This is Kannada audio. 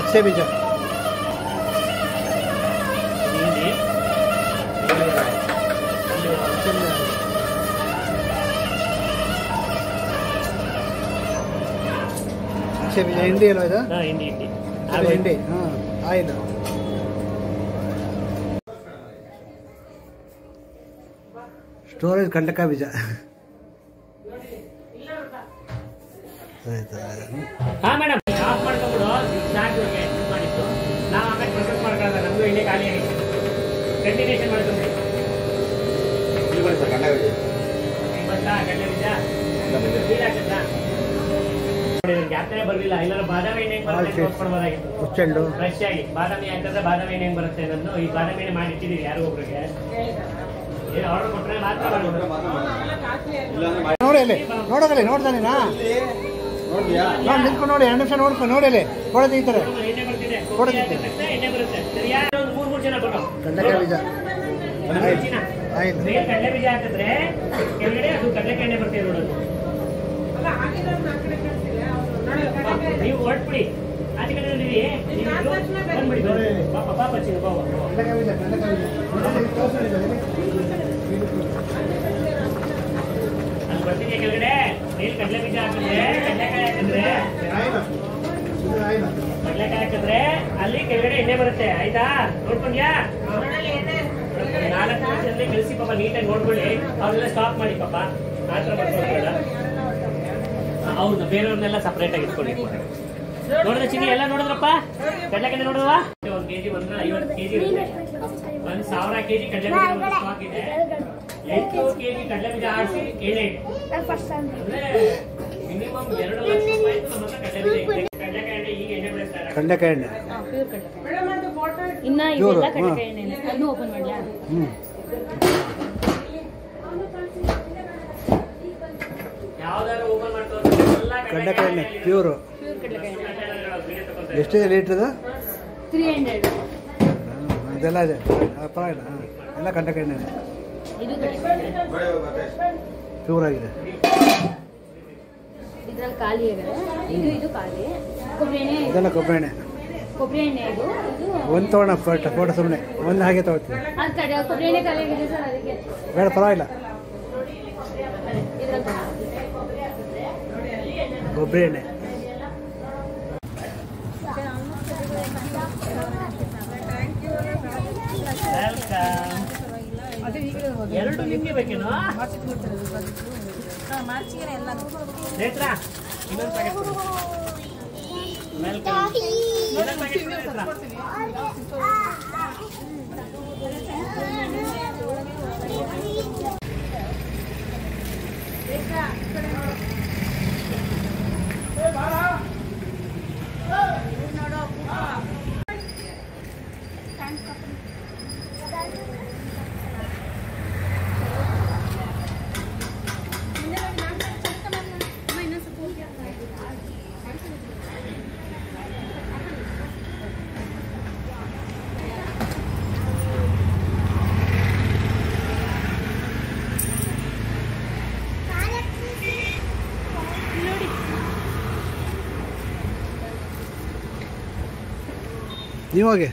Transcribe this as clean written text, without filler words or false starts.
ಅಗಸೆ ಬೀಜ ಅಗಸೆ ಬೀಜ ಹಿಂಡಿ ಅಲ್ವಾ ಇದು? ಹಿಂಡಿ ಆಯಿಲ್ ಸ್ಟೋರೇಜ್ ಕಡಲೆಕಾಯಿ ಬೀಜ ಹಾಂ ಮೇಡಮ್ ಆಫ್ ಮಾಡ್ಕೊಂಡ್ಬಿಡು ಸಾಕು ಮಾಡಿತ್ತು ನಾವು ಆಮೇಲೆ ಪ್ರೊಸೆಸ್ ಮಾಡ್ಕೊಳ್ಳೋಣ ನಮಗೂ ಇಲ್ಲೇ ಖಾಲಿ ಆಗಿದೆ ಕಂಟಿನ್ಯೂಷನ್ ಮಾಡ್ಕೊಂಡ್ರಿ ಗೊತ್ತಾ ಕಡಲೆ ಬೀಜ ಬೀಜಾಗ್ತದಾ ಜಾತ್ರೆ ಬರಲಿಲ್ಲ ಎಲ್ಲರೂ ಬಾದಾಮಿ ಎಣ್ಣೆ ಬರುತ್ತೆ ನೋಡ್ಕೊಡ್ಬೋದಾಗಿತ್ತು ಮುಚ್ಚಂಡು ಫ್ರೆಶ್ ಆಗಿ ಬಾದಾಮಿ ಹಾಕಿದ್ರೆ ಬಾದಾಮಿ ಎಣ್ಣೆ ಬರುತ್ತೆ ಅನ್ನೋದು ಈ ಬಾದಾಮಿ ಎಣ್ಣೆ ಮಾಡಿ ಇಟ್ಟಿದ್ದೀವಿ ಯಾರು ಒಬ್ರಿಗೆ ಏನು ಆರ್ಡರ್ ಕೊಟ್ಟರೆ ಮಾತ್ರ ನೋಡಿ ಅಲ್ಲಿ ನೋಡೋದಲ್ಲಿ ನೋಡ್ತಾನೆ ನಾ ನೋಡಿ ನಿಂತ್ಕೊಂಡು ನೋಡಿ 2 ನಿಮಿಷ ನೋಡ್ಕೊಂಡು ನೋಡಿ ಅಲ್ಲಿ ಕೊಡೋದು ಈ ಥರ ಕೊಡೋದು ಕಡಲೆಕಾಯಿ ಬೀಜ ಆಯ್ತು ಕಡಲೆ ಬೀಜ ಹಾಕಿದ್ರೆ ಕೆಳಗಡೆ ಅದು ಕಡಲೆಕಾಯಿ ಎಣ್ಣೆ ಬರ್ತದೆ ನೋಡೋದು ನೀವು ಹೊರಟ್ಬಿಡಿ ಆಚೆ ಕಡೆ ಬಂದ್ಬಿಡಿ ಪಾಪ ಚಿನ್ನ ಬಾಬು ಅಲ್ಲಿ ಬರ್ತೀನಿ ಕೆಳಗಡೆ ನೀರು ಕಡಲೆ ಬೀಜ ಹಾಕಿದ್ರೆ ಕಡಲೆಕಾಯಿ ಹಾಕಿದ್ರೆ ಅಲ್ಲಿ ಕೆಳಗಡೆ ಎಣ್ಣೆ ಬರುತ್ತೆ ಆಯ್ತಾ ನೋಡ್ಕೊಂಡ್ಯಾ 4 ನಿಮಿಷದಲ್ಲಿ ಕಳಿಸಿ ಪಾಪ ನೀಟಾಗಿ ನೋಡ್ಕೊಳ್ಳಿ ಅವ್ರನ್ನೆಲ್ಲ ಸ್ಟಾಪ್ ಮಾಡಿ ಪಾಪ ಮಾತ್ರ ಮಾಡ್ಕೊಳ್ಬೇಡ ಹೌದು ಬೇರೆಯವ್ರನ್ನೆಲ್ಲ ಸಪ್ರೇಟ್ ಆಗಿ ಇಟ್ಕೊಳ್ಳಿ ನೋಡಿದ್ರೆ ಚಿನ್ನಿ ಎಲ್ಲ ನೋಡಿದ್ರಪ್ಪ ಕಡಲೆಕಾಯಿ ನೋಡಿದ್ವಾ 1 kg 150 kg ಇರುತ್ತೆ 1000 kg ಕಡಲೆಬೀಜ ಸ್ಟಾಕ್ ಇದೆ 8 kg ಕಡಲೆಬೀಜ ಆಡಿಸಿ ಎಣ್ಣೆ ಅಂದ್ರೆ ಮಿನಿಮಮ್ 2 ಲಕ್ಷ ರೂಪಾಯಿ ನಮ್ಮ ಹತ್ರ ಕಡಲೆಬೀಜ ಇದೆ ಕಡಲೆಕಾಯಿ ಎಣ್ಣೆ ಈಗ ಎಣ್ಣೆ ಬೆಳೆಸ್ತಾರೆ ಕಡಲೆಕಾಯಿ ಎಣ್ಣೆ ಇನ್ನ ಇದೆಲ್ಲ ಕಡಲೆಕಾಯಿ ಎಣ್ಣೆ ಅದನ್ನು ಓಪನ್ ಮಾಡ್ಲಾ ಯಾವ್ದಾದ್ರು ಓಪನ್ ಮಾಡ್ತಾರೆ ಕಡಲೆಕಾಯಿ ಎಣ್ಣೆ ಪ್ಯೂರ್ ಎಷ್ಟಿದೆ ಲೀಟ್ರದು 300 ಇದೆಲ್ಲ ಇದೆ ಪರವಾಗಿಲ್ಲ ಎಲ್ಲ ಕಡಲೆಕಾಯಿ ಎಣ್ಣೆ ಇದು ಪ್ಯೂರ್ ಆಗಿದೆ ಇದ್ರಲ್ಲಿ ಖಾಲಿ ಇದೆ ಇದು ಖಾಲಿ ಕೊಬ್ಬರಿ ಎಣ್ಣೆ ಇದೆಲ್ಲ ಕೊಬ್ಬರಿ ಎಣ್ಣೆ ಇದು ಒಂದು ತೊಗೊಳ ಫೋಟೋ ಸುಮ್ಮನೆ ಒಂದು ಹಾಗೆ ತೊಗೊಳ್ತೀವಿ ಅದು ಕಡೆ ಕೊಬ್ಬರಿ ಎಣ್ಣೆ ಖಾಲಿ ಆಗಿದೆ ಸರ್ ಅದಕ್ಕೆ ಬೇಡ ಪರವಾಗಿಲ್ಲ ಕೊಬ್ಬರಿ ಎಣ್ಣೆ ಎರಡು ನಿಮ್ಗೆ ಬೇಕೇನೋ ನೇತ್ರ ಇನ್ನೊಂದು ಪ್ಯಾಕೆಟ್ ನೀವು ಹೋಗಿ